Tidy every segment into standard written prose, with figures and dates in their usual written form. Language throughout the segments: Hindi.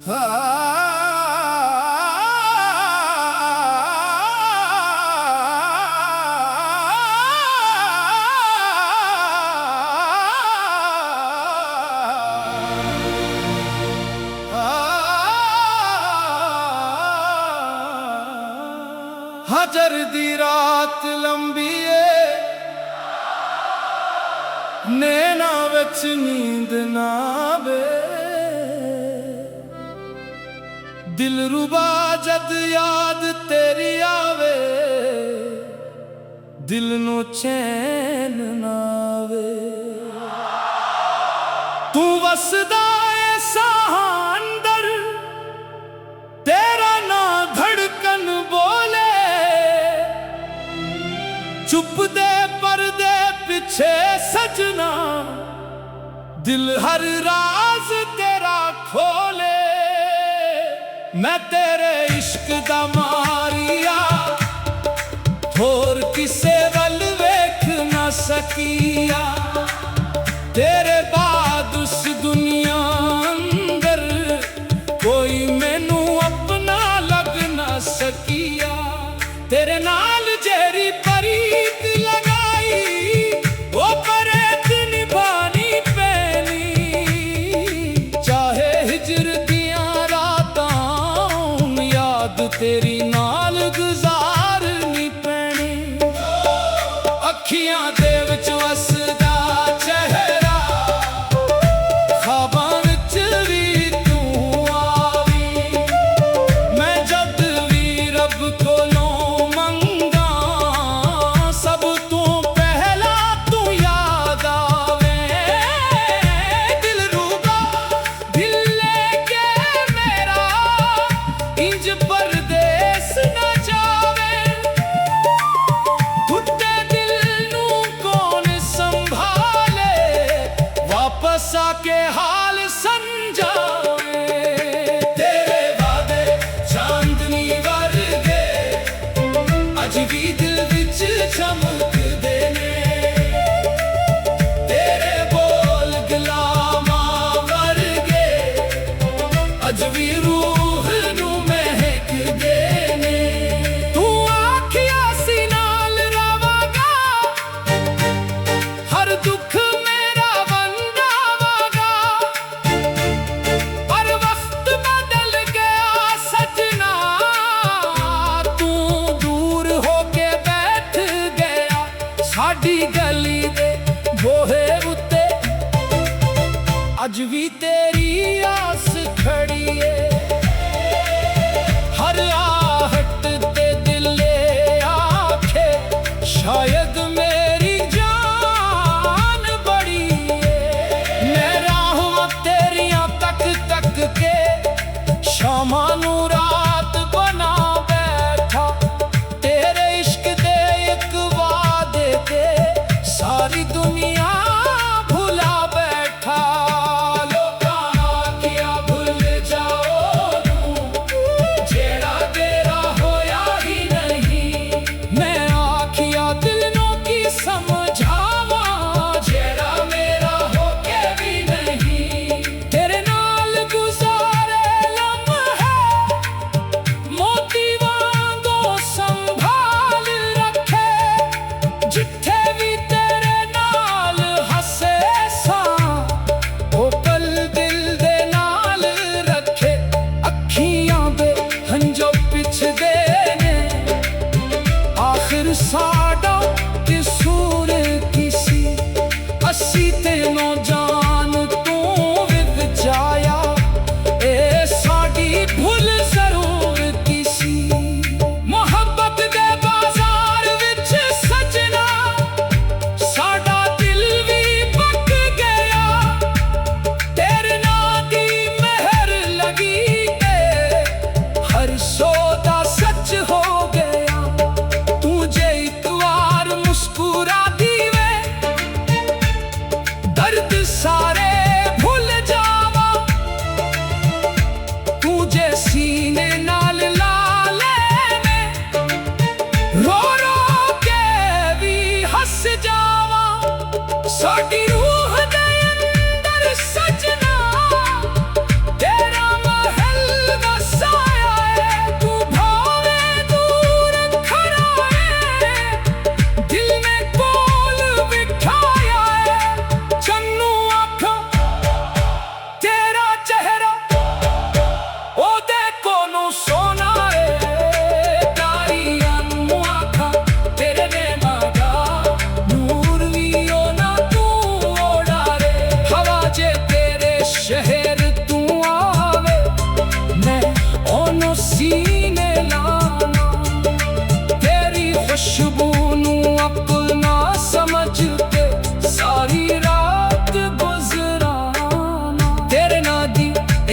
हजर दी रात लंबी है, नैना विच नींद ना आवे। दिल रुबा जद याद तेरी आवे, दिल नू चैन ना आवे। तू वसदा है साह अंदर, तेरा ना धड़कन बोले। चुप दे पर्दे पीछे सजना, दिल हर राज तेरा खोले। मैं तेरे इश्क दा मारिया, होर किसे वल वेख ना सकिया। तेरे बाद उस दुनिया अंदर कोई मैनू अपना लग ना सकिया। तेरे नाल जेरी परीत लगाई, वो परेत निभानी पैनी। चाहे हिजर दियां रातां, याद तेरी नाल गुजारनी पैनी। अखियां दे विच वसदा चेहरा,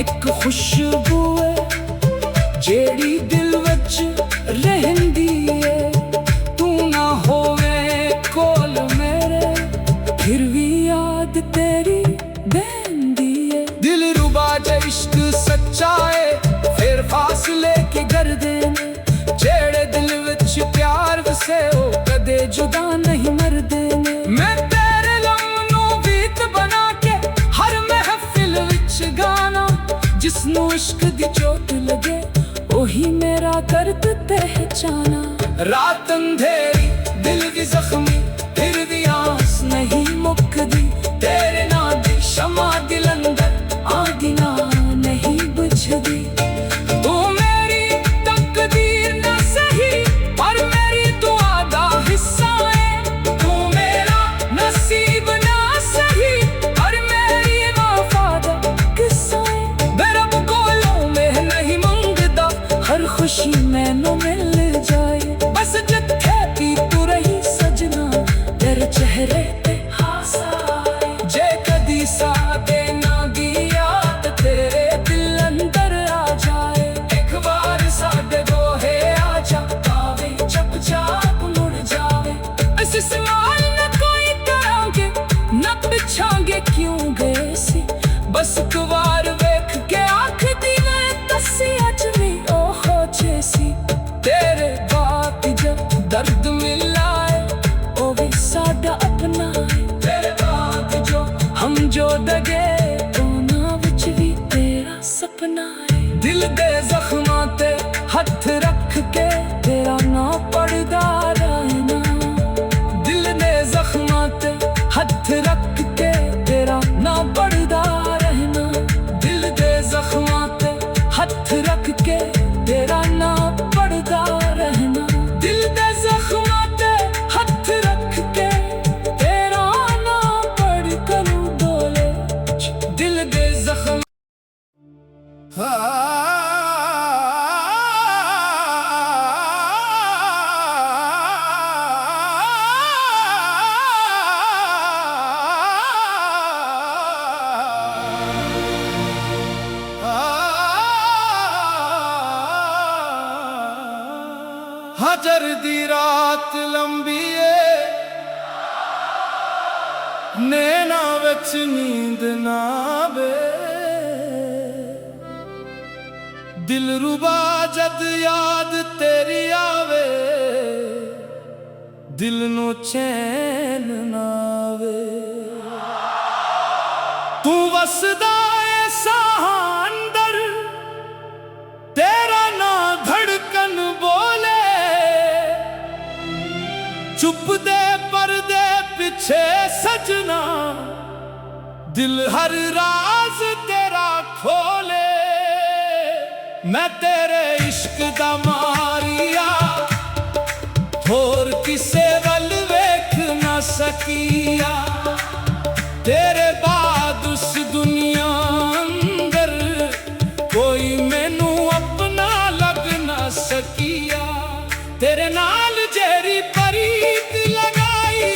एक खुशबू है जेड़ी दिल विच रहंदी है। तू ना होवे कोल मेरे फिर भी याद तेरी बहंदी है। दिल रुबा जे इश्क सच्चा है फिर फासले की गर्दे ने। जेड़े दिल विच प्यार वसे हो कदे जुदा नहीं मरदे ने। मैं तेरे लम्हों गीत बना के हर महफिल विच गाना। जिसनू इश्क दी चोट लगे ओही मेरा दर्द पहचाना। रात अंधेरी दिल दी जख्मी फिर भी आस नहीं मुकदी। तेरे ना दी शमा दिल अंदर आदि ना नहीं बुझदी। तू मेरी तकदीर ना सही पर मेरी दुआ दा हिस्सा है। तू मेरा नसीब ना सही पर मेरी वफा दा किस्सा है। मैं रब कोलों में नहीं मंगदा हर खुशी मैनू मिल जाए। बस जिथे भी तू रही सजना तेरे चेहरे ते हासा आए। जे कदी साथे ना गया ते तेरे दिल अंदर आ जाए। एक बार साडे गोहे आ जा पावे जब जाप मुड़ जावे। अस सवाल न कोई करांगे न पूछांगे क्यों गए सी। बस एक बार वेख के आँख दी मैं दसी अज भी ओहो जैसी। तेरे बात जब दर्द मिलाए ओ भी साडा अपना है। तेरे बात जो हम जो दगे ओना विच भी तेरा सपना है। दिल दे जख्मां ते हथ रख के तेरा ना पड़दा रहना। दिल दे जख्मां ते हथ रख के तेरा ना पड़दा रहना। दिल दे जख्मां ते हथ रख के तेरा ना पड़दा रहना। दिल दे जख्मां ते हथ रख के तेरा ना पड़ करूं बोले। दिल दे जख्म हजर दी रात लंबी है नैना विच नींद ना आवे। दिल रुबा जद याद तेरी आवे दिल नू चैन ना आवे। तू वसदा है साह अंदर तेरा ना धड़कन बोले। चुप दे पर्दे पीछे सजना दिल हर राज तेरा खोले। मैं तेरे इश्क दा मारिया होर किसे वल वेख ना सकिया। तेरे बाद उस दुनिया अंदर कोई मैनू अपना लग ना सकिया। तेरे नाल जेरी परीत लगाई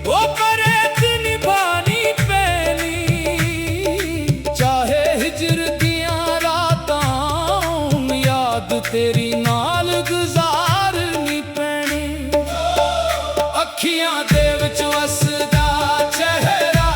वो परेत निभानी पैनी। चाहे हिजर दियां रातां याद तेरी नाल गुजारनी पैनी। अखियां दे विच वसदा चेहरा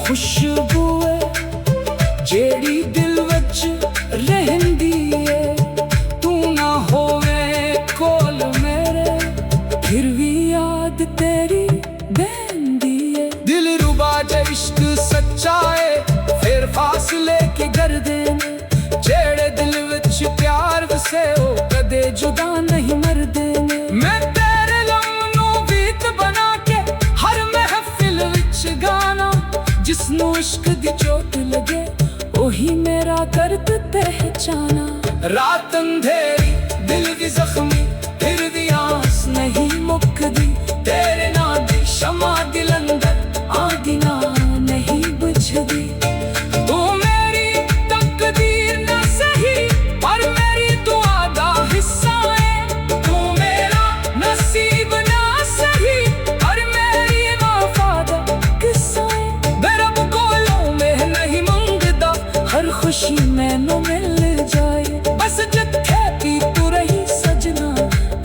खुशबू है जेड़ी दिल विच रहंदी है। तू ना होवे कोल मेरे फिर भी याद तेरी बहंदी है। दिल रुबा ज इश्क सच्चा है फिर फासले की गर्दे ने। जेड़े दिल विच प्यार वसे हो कदे जुदा नहीं मरदे ने। मैं तेरे लम्हों गीत बना के हर महफिल विच गाना। जिसनू इश्क दी चोट लगे ओही मेरा दर्द पहचाना। रात अंधेरी दिल दी जख्मी फिर भी आस नहीं मुकदी। तेरे ना दी शमा दिल अंदर आगी ना नहीं बुझदी। तू मेरी तकदीर ना सही पर मेरी दुआ दा हिस्सा है। तू मेरा नसीब ना सही पर मेरी वफा दा किस्सा है। मैं रब कोलों में नहीं मंगदा हर खुशी मैनू मिल जाए। बस जिथे भी तू रही सजना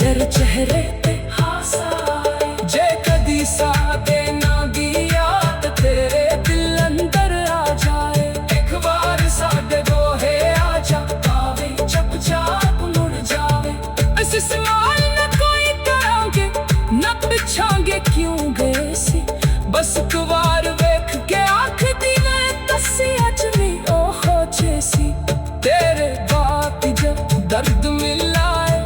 तेरे चेहरे पे हासा आए। जे कदी सा देना दी याद तेरे दिल अंदर आ जाए। एक बार साडे गोहे आ जा पावे जब जाप मुड़ जावे। अस सवाल न कोई करांगे न पिछांगे क्यों गए सी। बस एक बार वेख के आँख दी मैं दसी अज भी ओहो जैसी। तेरे बात जब दर्द मिलाए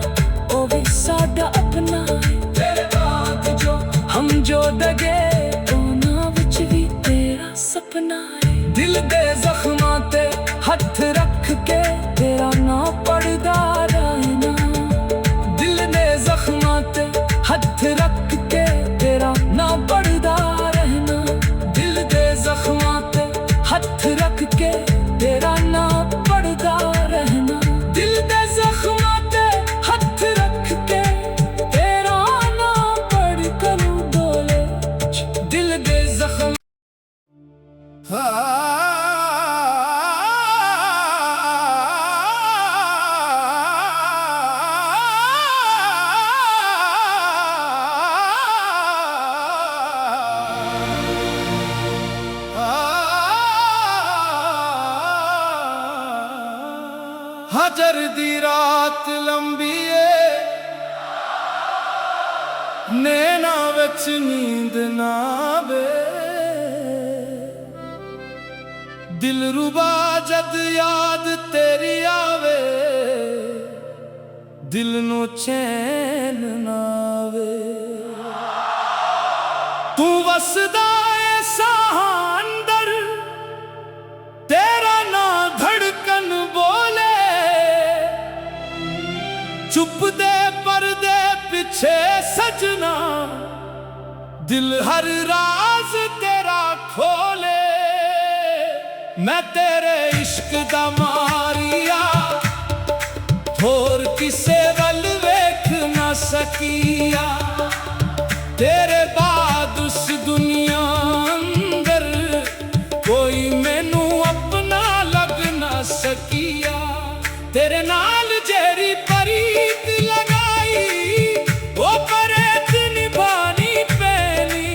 ओ भी साडा अपना है। तेरे बात जो हम जो दगे दोना विच भी तेरा सपना है। दिल दे जख्मां ते हथ रख के तेरा ना पड़दा रहना। दिल दे जख्मां ते हथ रख के तेरा ना पड़दा रहना। दिल दे जख्मां ते हथ रख के तेरा ना पड़दा रहना। दिल दे जख्मां ते हथ रख के तेरा ना पड़ करूं डोले। दिल दे जख्म हजर दी रात लंबी है नैना विच नींद ना आवे। दिल रुबा जद याद तेरी आवे दिल नू चैन ना आवे। तू वसदा है साह अंदर तेरा ना धड़कन बोले। चुप दे पर्दे पीछे सजना दिल हर राज तेरा खोले। मैं तेरे इश्क दा मारिया होर किसे वल वेख ना सकिया। तेरे बाद उस दुनिया अंदर कोई मैनू अपना लग ना सकिया। तेरे नाल जेरी परीत लगाई वो परेत निभानी पैनी।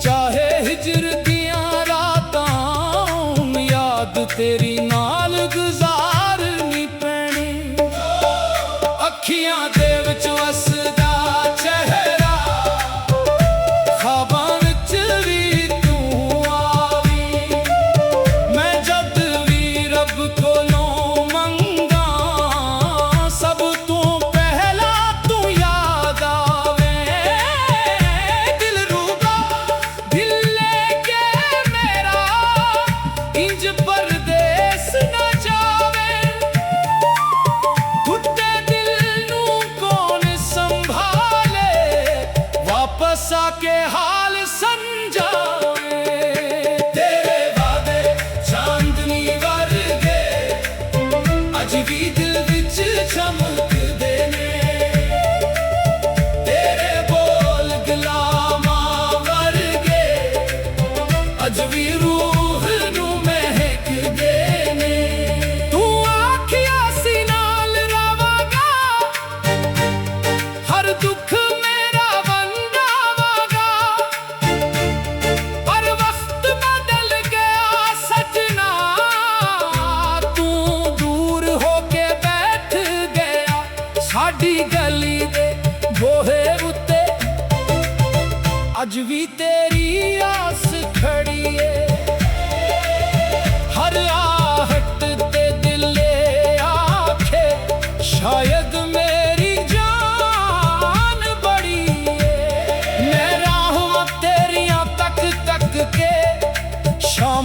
चाहे हिजर दियां रातां याद तेरी नाल गुजारनी पैनी। अखियां दे विच वसदा चेहरा ख्वाबां विच भी तू आवी। मैं जद भी रब कोलों के हाल समझावे। तेरे वादे चांदनी वर्गे अज भी दिल विच चमकदे ने। तेरे बोल गुलामां वर्गे अज भी रूह नू महकदे ने। तू आखिया सी नाल रवागा हर दुख मेरा वंडावागा। पर वक्त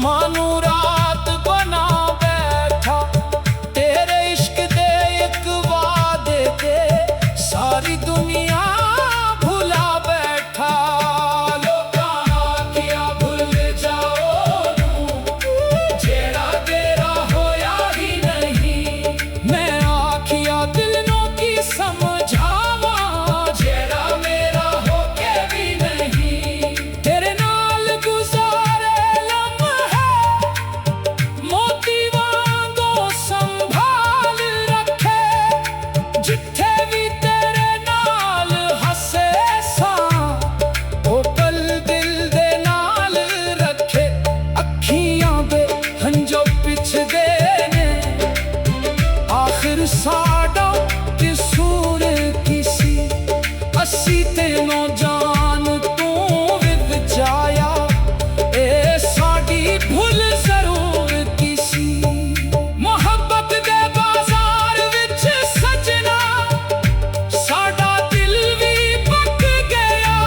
ਸਮਾਂ ਨੂੰ ਰਾਤ ਬਣਾ ਬੈਠਾ ਤੇਰੇ ਇਸ਼ਕ ਦੇ ਇੱਕ ਵਾਅਦੇ ਤੇ ਸਾਰੀ ਦੁਨੀਆ ਭੁਲਾ ਬੈਠਾ ਲੋਕਾਂ ਆਖਿਆ ਭੁੱਲ ਜਾਓ ਨੂੰ ਜਿਹੜਾ ਤੇਰਾ ਹੋਇਆ ਹੀ ਨਹੀਂ ਮੈਂ ਆਖਿਆ ਦਿਲ ਨੂੰ ਕੀ ਸਮਝਾਵਾਂ ਜਿਹੜਾ ਮੇਰਾ ਹੋ ਕੇ ਵੀ ਨਹੀਂ ਤੇਰੇ ਨਾਲ ਗੁਜ਼ਾਰੇ ਲਮਹੇ ਮੋਤੀ ਵਾਂਗੂ ਸੰਭਾਲ ਰੱਖੇ ਜਿੱਥੇ ਵੀ ਤੇਰੇ ਨਾਲ ਹੱਸੇ ਸਾਂ ਉਹ ਪਲ ਦਿਲ ਦੇ ਨਾਲ ਰੱਖੇ ਅੱਖੀਆਂ ਦੇ ਹੰਝੂ ਪਿਛਦੇ ਨੇ ਆਖਿਰ ਸਾਡਾ ਕਸੂਰ ਕੀ ਸੀ ਅਸੀਂ ਤੈਨੂੰ ਜਾਨ ਤੂੰ ਵਿਚਾਇਆ ਇਹ ਸਾਡੀ ਭੁੱਲ ਜ਼ਰੂਰ ਕੀ ਸੀ ਮੁਹੱਬਤ ਦੇ ਬਾਜ਼ਾਰ ਵਿੱਚ ਸਜਣਾ ਸਾਡਾ ਦਿਲ ਵੀ ਪੱਕ ਗਿਆ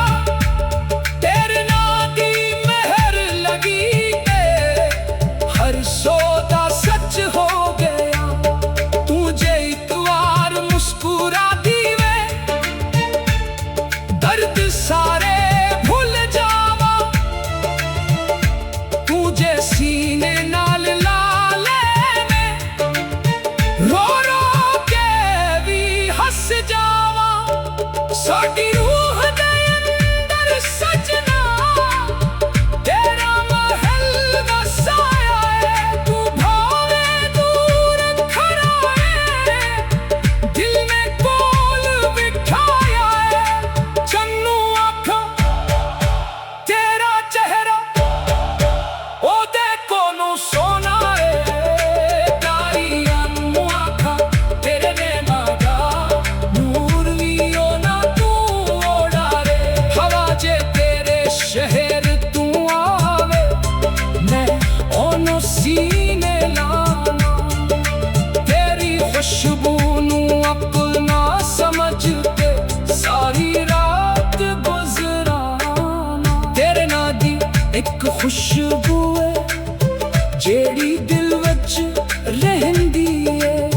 ਤੇਰੇ ਨਾਂ ਦੀ ਮਿਹਰ ਲੱਗੀ ਤੇ ਹਰ ਸੌਦਾ ਸੱਚ ਹੋ ਗਿਆ ਤੂੰ ਜੇ ਇੱਕ ਵਾਰ ਮੁਸਕਰਾ ਦੀਵੇ ਦਰਦ ਸਾਰੇ ਭੁੱਲ ਜਾਵਾਂ ਤੂੰ ਜੇ ਸੀਨੇ ਨਾਲ ਲਾ ਲੈਵੇਂ ਰੋ ਰੋ ਕੇ ਵੀ ਹੱਸ ਜਾਵਾਂ ਸਾਡੀ ਰੂਹ ਦੇ ਅੰਦਰ ਸਜਣਾ ਤੇਰਾ ਮਹਿਲ ਵਸਾਇਆ ਏ ਤੂੰ ਭਾਵੇਂ ਦੂਰ ਖੜਾ ਏ ਦਿਲ ਨੇ ਕੋਲ ਬਿਠਾਇਆ ਏ ਚੰਨੂ ਅੱਖਾਂ ਤੇਰਾ ਚਿਹਰਾ ਉਹਦੇ ਕੋਲੋਂ ਸੋਨਾ ਏ ਤਾਰੀਆਂ ਨੂੰ ਅੱਖਾਂ ਤੇਰੇ ਨੈਣਾਂ ਦਾ ਨੂਰ ਵੀ ਉਹਨਾਂ ਤੂੰ ਉਡਾਰੇ ਹਵਾ ਜੇ ਤੇਰੇ ਸ਼ਹਿਰ ਤੂੰ ਆਵੇ ਮੈਂ ਉਹਨੂੰ ਸੀਨੇ ਲਾਣਾ ਤੇਰੀ ਖੁਸ਼ਬੂ ਨੂੰ ਆਪਣਾ ਸਮਝ ਕੇ ਸਾਰੀ ਰਾਤ ਗੁਜ਼ਰਾਨਾ ਤੇਰੇ ਨਾਂ ਦੀ ਇੱਕ ਖੁਸ਼ਬੂ ਏ ਜਿਹੜੀ ਦਿਲ ਵਿੱਚ ਰਹਿੰਦੀ ਏ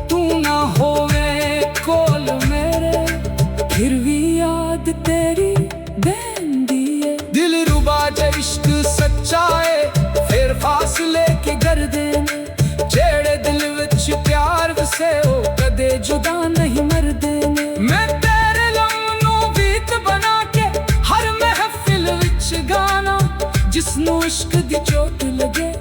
ਤੂੰ ਨਾ ਹੋਵੇ ਕੋਲ ਮੇਰੇ ਫਿਰ ਵੀ ਯਾਦ ਤੇਰੀ ਬਹਿੰਦੀ ਏ ਦਿਲ ਰੁਬਾ ਜੇ ਇਸ਼ਕ ਸੱਚਾ ਏ ਫਿਰ ਫਾਸਲੇ ਕੀ ਕਰਦੇ ਨੇ ਜਿਹੜੇ ਦਿਲ ਵਿੱਚ ਪਿਆਰ ਵਸੇ ਉਹ ਕਦੇ ਜੁਦਾ ਨਹੀਂ ਮਰਦੇ ਨੇ ਮੈਂ ਤੇਰੇ ਲਮ ਨੂੰ ਗੀਤ ਬਣਾ ਕੇ ਹਰ ਮਹਿਫਿਲ ਵਿੱਚ ਗਾਣਾ ਜਿਸਨੂੰ ਇਸ਼ਕ ਦੀ ਚੋਟ ਲੱਗੇ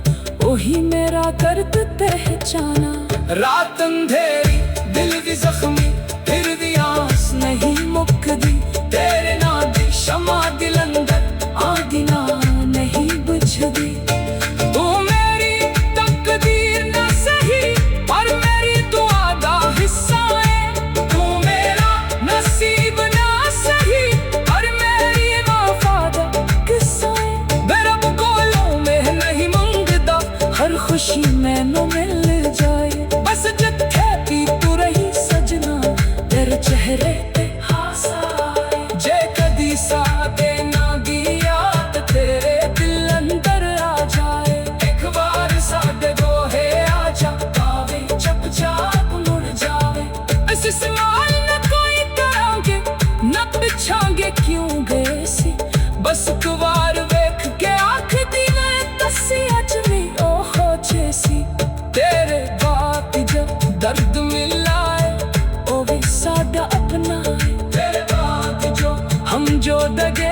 ਉਹੀ ਮੇਰਾ ਦਰਦ ਪਹਿਚਾਨਾ ਰਾਤ ਅੰਧੇਰੀ ਦਿਲ ਦੀ ਜ਼ਖਮੀ ਫਿਰ ਵੀ ਆਸ ਨਹੀਂ ਮੁੱਕਦੀ ਤੇਰੇ ਨਾਂ ਦੀ ਸ਼ਮਾ ਦਿਲ ਅੰਦਰ ਆਦੀ ਨਾ ਨਹੀਂ ਬੁਝਦੀ ਤੂੰ ਮੇਰੀ ਤਕਦੀਰ ਨਾ ਸਹੀ ਪਰ ਮੇਰੀ ਦੁਆ ਦਾ ਹਿੱਸਾ ਏ ਤੂੰ ਮੇਰਾ ਨਸੀਬ ਨਾ ਸਹੀ ਪਰ ਮੇਰੀ ਵਫਾ ਦਾ ਕਿੱਸਾ ਏ ਮੈਂ ਰੱਬ ਕੋਲੋਂ ਮੈਂ ਨਹੀਂ ਮੰਗਦਾ ਹਰ ਖੁਸ਼ੀ ਮੈਨੂੰ ਮਿਲ ਜਾਏ ਬਸ ਜਿੱਥੇ ਵੀ ਤੂੰ ਰਹੀ ਸਜਣਾ ਤੇਰੇ ਚਿਹਰੇ ਤੇ ਹਾਸਾ ਆਏ ਜੇ ਕਦੀ ਸਾਦੇ ਨਾ ਗਿਆ ਤਾਂ ਤੇਰੇ ਦਿਲ ਅੰਦਰ ਆ ਜਾਏ ਇੱਕ ਵਾਰ ਸਾਡੇ ਦੋਹੇ ਆ ਜਾ ਆਵੇ ਚੁੱਪਚਾਪ ਮੁੜ ਜਾਵੇ ਅਸੀਂ ਸਵਾਲ ਨਾ ਕੋਈ ਕਰਾਂਗੇ ਨਾ ਪਿਛਾਂਗੇ ਕਿਉਂ ਗਏ ਸੀ ਬਸ ਇੱਕ ਵਾਰ ਵੇਖ ਕੇ ਆਖਦੀ ਮੈਂ ਦੱਸੀ ਅੱਜ ਵੀ ਉਹ ਹੋ ਸੀ ਤੇਰੇ ਬਾਤ ਜਬ ਦਰਦ ਮਿਲਾਏ ਉਹ ਵੀ ਸਾਡਾ ਆਪਣਾ ਤੇਰੇ ਬਾਤ ਜੋ ਹਮ ਜੋ ਦਗੇ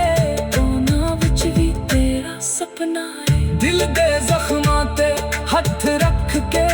ਉਹਨਾਂ ਵਿੱਚ ਵੀ ਤੇਰਾ ਸੁਪਨਾ ਹੈ ਦਿਲ ਦੇ ਜ਼ਖਮਾਂ ਤੇ ਹੱਥ ਰੱਖ ਕੇ